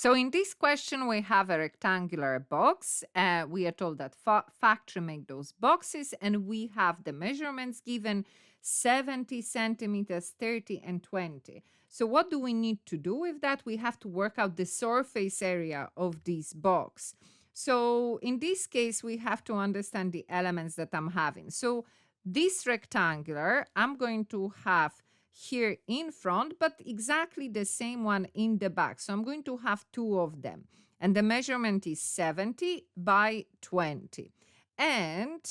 So in this question, we have a rectangular box. We are told that factory make those boxes, and we have the measurements given 70 centimeters, 30, and 20. So what do we need to do with that? We have to work out the surface area of this box. So in this case, we have to understand the elements that I'm having. So this rectangular, I'm going to have here in front, but exactly the same one in the back. So I'm going to have two of them. And the measurement is 70 by 20. And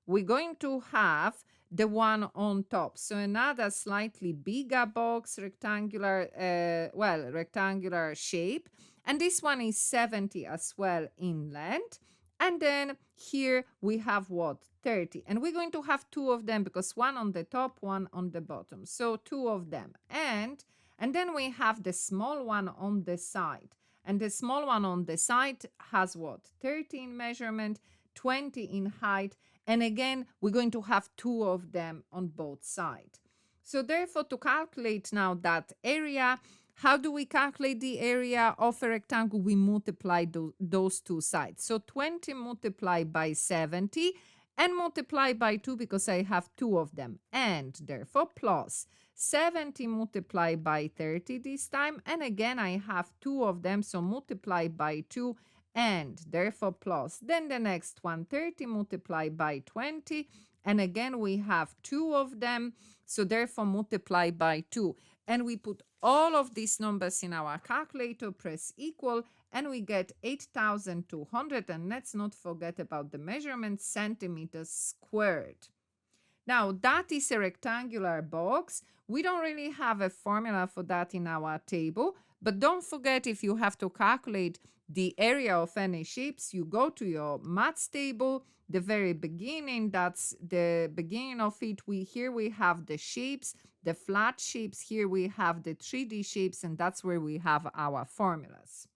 we're going to have the one on top. So another slightly bigger box, rectangular shape. And this one is 70 as well in length. And then here we have what? 30. And we're going to have two of them because one on the top, one on the bottom. So two of them. And then we have the small one on the side. And the small one on the side has what? 30 in measurement, 20 in height. And again, we're going to have two of them on both sides. So therefore, to calculate now that area, how do we calculate the area of a rectangle? We multiply those two sides. So 20 multiplied by 70 and multiply by 2 because I have two of them. And therefore plus 70 multiplied by 30 this time. And again, I have two of them. So multiply by 2 and therefore plus. Then the next one, 30 multiplied by 20. And again, we have two of them. So therefore multiply by 2. And we put all of these numbers in our calculator, press equal, and we get 8,200. And let's not forget about the measurement, centimeters squared. Now, that is a rectangular box. We don't really have a formula for that in our table, but don't forget, if you have to calculate the area of any shapes, you go to your maths table, the very beginning, that's the beginning of it. Here we have the shapes, the flat shapes. Here we have the 3D shapes, and that's where we have our formulas.